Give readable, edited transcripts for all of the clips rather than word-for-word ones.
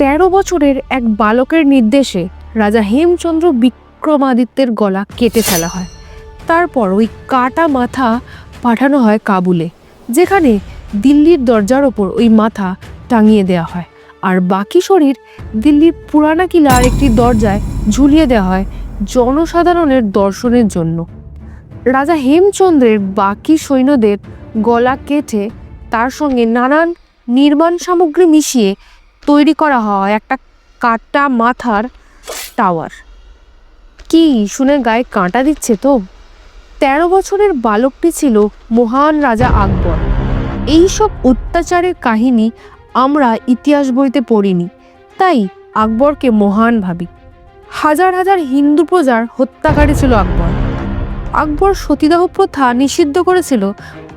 13 বছরের এক বালকের নির্দেশে রাজা হেমচন্দ্র বিক্রমাদিত্যের গলা কেটে ফেলা হয়। তারপর ওই কাটা মাথা পাঠানো হয় কাবুলে, যেখানে দিল্লির দরজার ওপর ওই মাথা টাঙিয়ে দেওয়া হয়, আর বাকি শরীর দিল্লির পুরানা কিলার একটি দরজায় ঝুলিয়ে দেওয়া হয় জনসাধারণের দর্শনের জন্য। রাজা হেমচন্দ্রের বাকি সৈন্যদের গলা কেটে তার সঙ্গে নানান নির্মাণ সামগ্রী মিশিয়ে তৈরি করা হয় একটা কাটা মাথার টাওয়ার। কি শুনে গায়ে কাঁটা দিচ্ছে তো? 13 বছরের বালকটি ছিল মহান রাজা আকবর। এইসব অত্যাচারের কাহিনী আমরা ইতিহাস বইতে পড়িনি, তাই আকবরকে মহান ভাবি। হাজার হাজার হিন্দু প্রজার হত্যাকারী ছিল আকবর। আকবর সতীদাহ প্রথা নিষিদ্ধ করেছিল,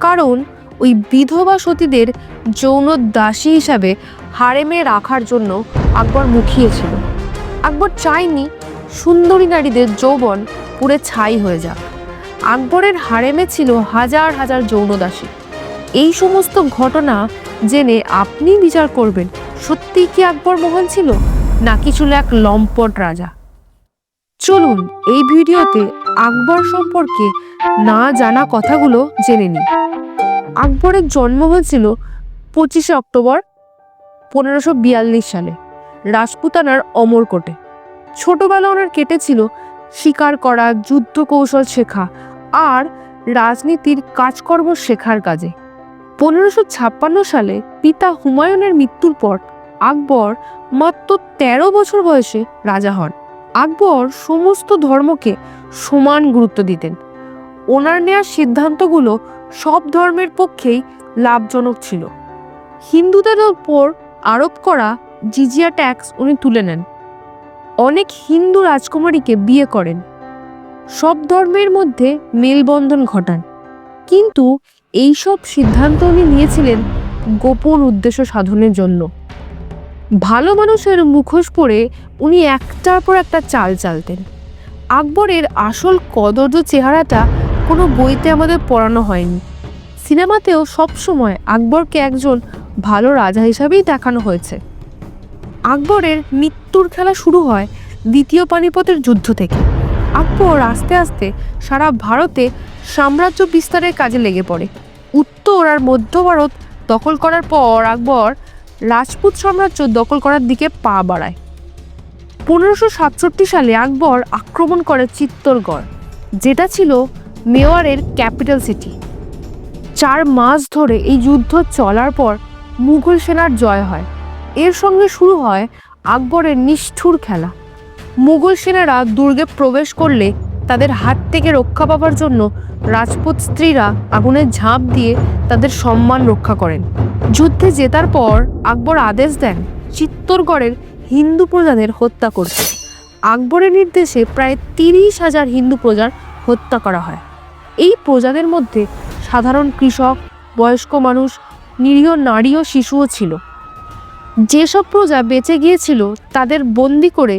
কারণ ওই বিধবা সতীদের যৌন দাসী হিসাবে হারেমে রাখার জন্য আকবর মুখিয়েছিল। আকবর চায়নি সুন্দরী নারীদের যৌবন পুড়ে ছাই হয়ে যাক। আকবরের হারেমে ছিল হাজার হাজার যৌন দাসী। এই সমস্ত ঘটনা জেনে আপনি বিচার করবেন, সত্যিই কি আকবর মহান ছিল, নাকি ছিল এক লম্পট রাজা? চলুন এই ভিডিওতে আকবর সম্পর্কে না জানা কথাগুলো জেনে নিই। আকবরের জন্ম হয়েছিল 25 অক্টোবর 1542 সালে রাজপুতানার অমরকোটে। ছোটবেলা ওনার কেটেছিল শিকার করা, যুদ্ধ কৌশল শেখা আর রাজনীতির কাজকর্ম শেখার কাজে। 1556 সালে পিতা হুমায়ুনের মৃত্যুর পর আকবর মাত্র 13 বছর বয়সে রাজা হন। আকবর সমস্ত ধর্মকে সমান গুরুত্ব দিতেন। ওনার নেওয়া সিদ্ধান্তগুলো সব ধর্মের পক্ষেই লাভজনক ছিল। হিন্দুদের ওপর আরোপ করা জিজিয়া ট্যাক্স উনি তুলে নেন। অনেক হিন্দু রাজকুমারীকে বিয়ে করেন। সব ধর্মের মধ্যে মেলবন্ধন ঘটান। কিন্তু এইসব সিদ্ধান্ত উনি নিয়েছিলেন গোপন উদ্দেশ্য সাধনের জন্য। ভালো মানুষের মুখোশ পরে উনি একটার পর একটা চাল চালতেন। আকবরের আসল কদর্য চেহারাটা কোনো বইতে আমাদের পড়ানো হয়নি। সিনেমাতেও সবসময় আকবরকে একজন ভালো রাজা হিসাবেই দেখানো হয়েছে। আকবরের মৃত্যুর খেলা শুরু হয় দ্বিতীয় পানিপথের যুদ্ধ থেকে। আকবর আস্তে আস্তে সারা ভারতে সাম্রাজ্য বিস্তারের কাজে লেগে পড়ে। উত্তর আর মধ্য ভারত দখল করার পর আকবর রাজপুত সাম্রাজ্য দখল করার দিকে পা বাড়ায়। 1567 সালে আকবর আক্রমণ করে চিত্তরগড়, যেটা ছিল মেওয়ারের ক্যাপিটাল সিটি। 4 মাস ধরে এই যুদ্ধ চলার পর মুঘল সেনার জয় হয়। এর সঙ্গে শুরু হয় আকবরের নিষ্ঠুর খেলা। মুঘল সেনারা দুর্গে প্রবেশ করলে তাদের হাত থেকে রক্ষা পাবার জন্য রাজপুত স্ত্রীরা আগুনে ঝাঁপ দিয়ে তাদের সম্মান রক্ষা করেন। যুদ্ধে জেতার পর আকবর আদেশ দেন চিত্তরগড়ের হিন্দু প্রজাদের হত্যা করতে। আকবরের নির্দেশে প্রায় 30,000 হিন্দু প্রজার হত্যা করা হয়। এই প্রজাদের মধ্যে সাধারণ কৃষক, বয়স্ক মানুষ, নিরীহ নারী ও শিশুও ছিল। যেসব প্রজা বেঁচে গিয়েছিল তাদের বন্দি করে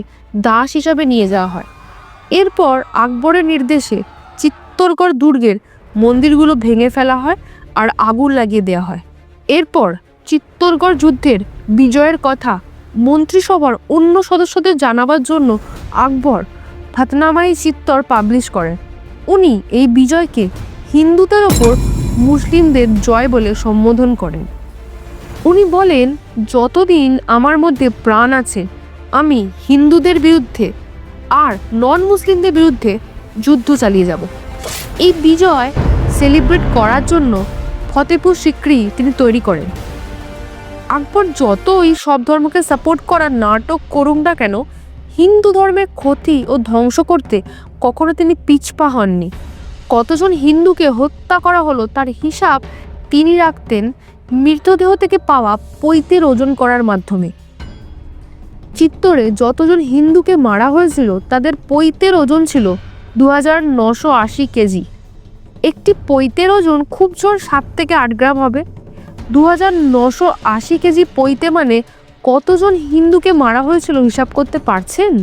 দাস হিসাবে নিয়ে যাওয়া হয়। এরপর আকবরের নির্দেশে চিত্তরগড় দুর্গের মন্দিরগুলো ভেঙে ফেলা হয় আর আগুন লাগিয়ে দেওয়া হয়। এরপর চিত্তরগড় যুদ্ধের বিজয়ের কথা মন্ত্রিসভার অন্য সদস্যদের জানাবার জন্য আকবর ফাতনামাই চিত্তর পাবলিশ করেন। উনি এই বিজয়কে হিন্দুদের ওপর মুসলিমদের জয় বলে সম্বোধন করেন। উনি বলেন, যতদিন আমার মধ্যে প্রাণ আছে আমি হিন্দুদের বিরুদ্ধে আর নন মুসলিমদের বিরুদ্ধে যুদ্ধ চালিয়ে যাব। এই বিজয় সেলিব্রেট করার জন্য ফতেপুর সিক্রি তিনি তৈরি করেন। আকবর যতই সব ধর্মকে সাপোর্ট করার নাটক করুন না কেন, হিন্দু ধর্মের ক্ষতি ও ধ্বংস করতে কখনো তিনি পিছপা হননি। কতজন হিন্দুকে হত্যা করা হলো তার হিসাব তিনি রাখতেন মৃতদেহ থেকে পাওয়া পৈতের ওজন করার মাধ্যমে। চিত্তরে যতজন হিন্দুকে মারা হয়েছিল তাদের পৈতের ওজন ছিল 2980 কেজি। একটি পৈতের ওজন খুব জোর 7 থেকে 8 গ্রাম হবে। 2980 কেজি পৈতে মানে কতজন হিন্দুকে মারা হয়েছিল হিসাব করতে পারছেন?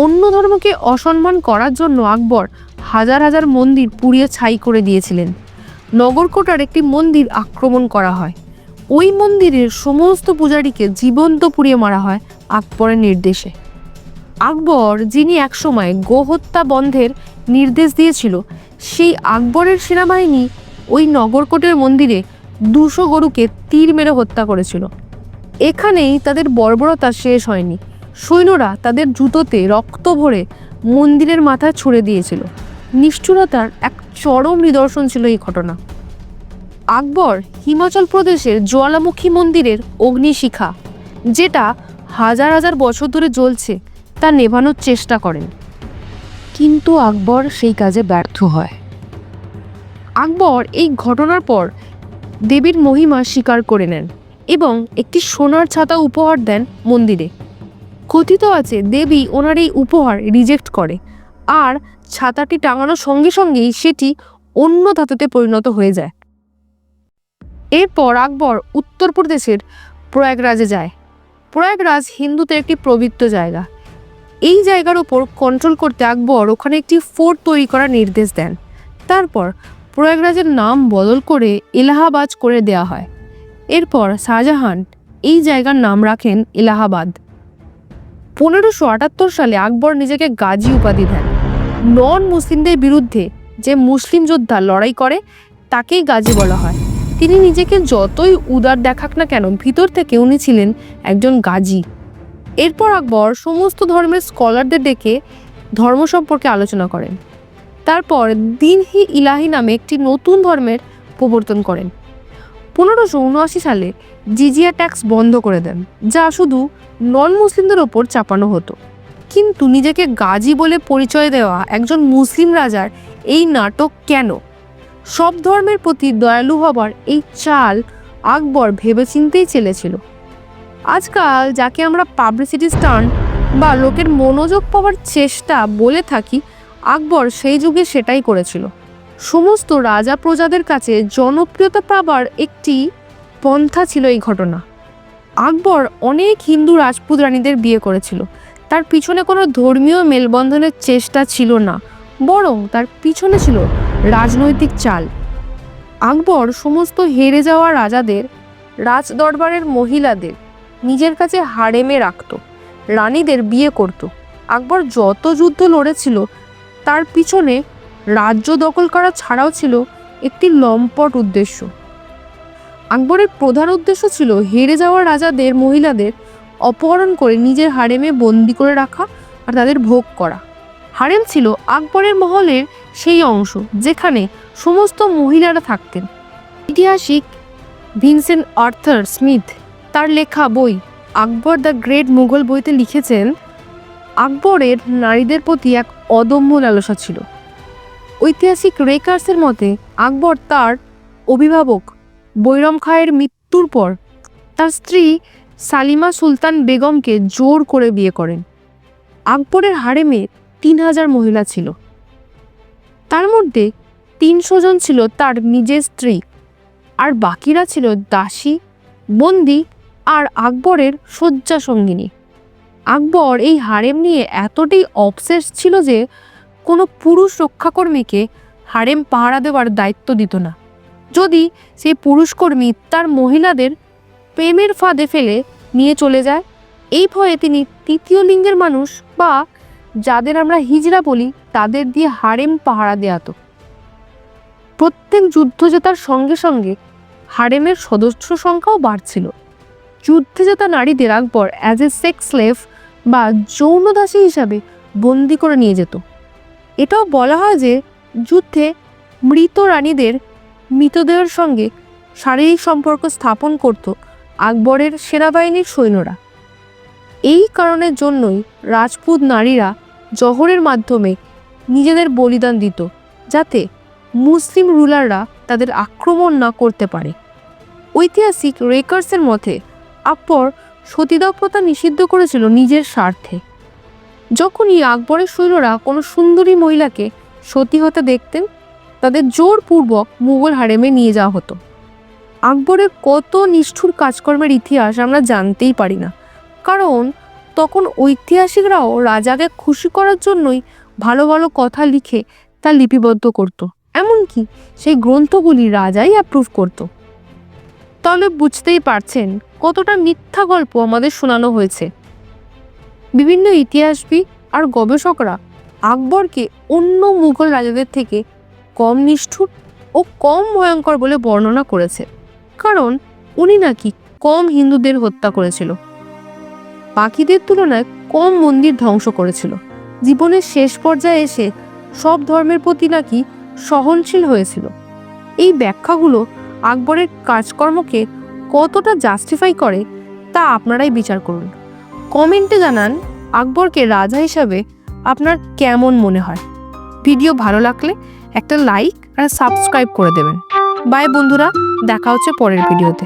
অন্য ধর্মকে অসম্মান করার জন্য আকবর হাজার হাজার মন্দির পুড়িয়ে ছাই করে দিয়েছিলেন। নগরকোটার একটি মন্দির আক্রমণ করা হয়। ওই মন্দিরের সমস্ত পূজারীকে জীবন্ত পুড়িয়ে মারা হয় আকবরের নির্দেশে। আকবর, যিনি একসময় গোহত্যা বন্ধের নির্দেশ দিয়েছিল, সেই আকবরের সেনাবাহিনী ওই নগরকোটের মন্দিরে 200 গরুকে তীর মেরে হত্যা করেছিল। এখানেই তাদের বর্বরতা শেষ হয়নি। সৈন্যরা তাদের জুতোতে রক্ত ভরে মন্দিরের মাথায় ছুঁড়ে দিয়েছিল। নিষ্ঠুরতার এক চরম নিদর্শন ছিল এই ঘটনা। আকবর হিমাচল প্রদেশের জ্বালামুখী মন্দিরের অগ্নিশিখা, যেটা হাজার হাজার বছর ধরে জ্বলছে, তা নেভানোর চেষ্টা করেন, কিন্তু আকবর সেই কাজে ব্যর্থ হয়। আকবর এই ঘটনার পর দেবীর মহিমা স্বীকার করে নেন এবং একটি সোনার ছাতা উপহার দেন মন্দিরে। কথিত আছে দেবী ওনার এই উপহার রিজেক্ট করে, আর ছাতাটি টাঙানোর সঙ্গে সঙ্গেই সেটি অন্য ধাতুতে পরিণত হয়ে যায়। এরপর আকবর উত্তরপ্রদেশের প্রয়াগরাজে যায়। প্রয়াগরাজ হিন্দুদের একটি পবিত্র জায়গা। এই জায়গার ওপর কন্ট্রোল করতে আকবর ওখানে একটি ফোর্ট তৈরি করার নির্দেশ দেন। তারপর প্রয়াগরাজের নাম বদল করে এলাহাবাদ করে দেওয়া হয়। এরপর শাহজাহান এই জায়গার নাম রাখেন এলাহাবাদ। 1578 সালে আকবর নিজেকে গাজী উপাধি দেন। নন মুসলিমদের বিরুদ্ধে যে মুসলিম যোদ্ধা লড়াই করে তাকেই গাজী বলা হয়। তিনি নিজেকে যতই উদার দেখাক না কেন, ভিতর থেকে উনি ছিলেন একজন গাজী। এরপর আকবর সমস্ত ধর্মের স্কলারদের ডেকে ধর্ম সম্পর্কে আলোচনা করেন। তারপর দিন-ই ইলাহি নামে একটি নতুন ধর্মের প্রবর্তন করেন। 1579 সালে জিজিয়া ট্যাক্স বন্ধ করে দেন, যা শুধু নন মুসলিমদের ওপর চাপানো হতো। কিন্তু নিজেকে গাজী বলে পরিচয় দেওয়া একজন মুসলিম রাজার এই নাটক কেন? সব ধর্মের প্রতি দয়ালু হবার এই চাল আকবর ভেবেচিন্তেই চেলেছিল। আজকাল যাকে আমরা পাবলিসিটি স্টান্ট বা লোকের মনোযোগ পাওয়ার চেষ্টা বলে থাকি, আকবর সেই যুগে সেটাই করেছিল। সমস্ত রাজা প্রজাদের কাছে জনপ্রিয়তা পাবার একটি পন্থা ছিল এই ঘটনা। আকবর অনেক হিন্দু রাজপুত রানীদের বিয়ে করেছিল। তার পিছনে কোনো ধর্মীয় মেলবন্ধনের চেষ্টা ছিল না, বরং তার পিছনে ছিল রাজনৈতিক চাল। আকবর সমস্ত হেরে যাওয়া রাজাদের, রাজ দরবারের মহিলাদের নিজের কাছে হারেমে রাখত, রানীদের বিয়ে করত। আকবর যত যুদ্ধ লড়েছিল তার পিছনে রাজ্য দখল করা ছাড়াও ছিল একটি লম্পট উদ্দেশ্য। আকবরের প্রধান উদ্দেশ্য ছিল হেরে যাওয়া রাজাদের মহিলাদের অপহরণ করে নিজের হারেমে বন্দি করে রাখা আর তাদের ভোগ করা। হারেম ছিল আকবরের মহলের সেই অংশ যেখানে সমস্ত মহিলারা থাকতেন। ঐতিহাসিক ভিনসেন্ট আর্থার স্মিথ তার লেখা বই আকবর দ্য গ্রেট মুঘল বইতে লিখেছেন, আকবরের নারীদের প্রতি এক অদম্য লালসা ছিল। ঐতিহাসিক রেকার্সের মতে আকবর তার অভিভাবক বৈরম খাঁয়ের মৃত্যুর পর তার স্ত্রী সালিমা সুলতান বেগমকে জোর করে বিয়ে করেন। আকবরের হারেমে 3000 মহিলা ছিল। তার মধ্যে 300 জন ছিল তার নিজের স্ত্রী, আর বাকিরা ছিল দাসী, বন্দি আর আকবরের শয্যা সঙ্গিনী। আকবর এই হারেম নিয়ে এতটাই অবসেস ছিল যে কোনো পুরুষ রক্ষাকর্মীকে হারেম পাহারা দেওয়ার দায়িত্ব দিত না। যদি সেই পুরুষকর্মী তার মহিলাদের প্রেমের ফাঁদে ফেলে নিয়ে চলে যায়, এই ভয়ে তিনি তৃতীয় লিঙ্গের মানুষ বা যাদের আমরা হিজড়া বলি তাদের দিয়ে হারেম পাহারা দেওয়াত। প্রত্যেক যুদ্ধ জেতার সঙ্গে সঙ্গে হারেমের সদস্য সংখ্যাও বাড়ছিল। যুদ্ধে জেতা নারীদের আকবর অ্যাজ এ সেক্স স্লেভ বা যৌন দাসী হিসাবে বন্দি করে নিয়ে যেত। এটাও বলা হয় যে যুদ্ধে মৃত রানীদের মৃতদেহের সঙ্গে শারীরিক সম্পর্ক স্থাপন করত আকবরের সেনাবাহিনীর সৈন্যরা। এই কারণের জন্যই রাজপুত নারীরা জহরের মাধ্যমে নিজেদের বলিদান দিত, যাতে মুসলিম রুলাররা তাদের আক্রমণ না করতে পারে। ঐতিহাসিক রেকার্সের মতে আকবর সতীদাহ প্রথা নিষিদ্ধ করেছিল নিজের স্বার্থে। যখনই আকবরের সৈন্যরা কোনো সুন্দরী মহিলাকে সতী হতে দেখতেন, তাদের জোরপূর্বক মুঘল হারেমে নিয়ে যাওয়া হতো। আকবরের কত নিষ্ঠুর কাজকর্মের ইতিহাস আমরা জানতেই পারি না, কারণ তখন ঐতিহাসিকরাও রাজাকে খুশি করার জন্যই ভালো ভালো কথা লিখে তা লিপিবদ্ধ করত। এমনকি সেই গ্রন্থগুলি রাজাই অ্যাপ্রুভ করত। তাহলে বুঝতেই পারছেন কতটা মিথ্যা গল্প আমাদের শোনানো হয়েছে। বিভিন্ন ইতিহাসবিদ আর গবেষকরা আকবরকে অন্য মুঘল রাজাদের থেকে কম নিষ্ঠুর ও কম ভয়ঙ্কর বলে বর্ণনা করেছে, কারণ উনি নাকি কম হিন্দুদের হত্যা করেছিল, বাকিদের তুলনায় কম মন্দির ধ্বংস করেছিল, জীবনের শেষ পর্যায়ে এসে সব ধর্মের প্রতি নাকি সহনশীল হয়েছিল। এই ব্যাখ্যাগুলো আকবরের কাজকর্মকে কতটা জাস্টিফাই করে তা আপনারাই বিচার করুন। কমেন্টে জানান আকবরকে রাজা হিসাবে আপনার কেমন মনে হয়। ভিডিও ভালো লাগলে একটা লাইক আর সাবস্ক্রাইব করে দেবেন। বাই বন্ধুরা, দেখা হচ্ছে পরের ভিডিওতে।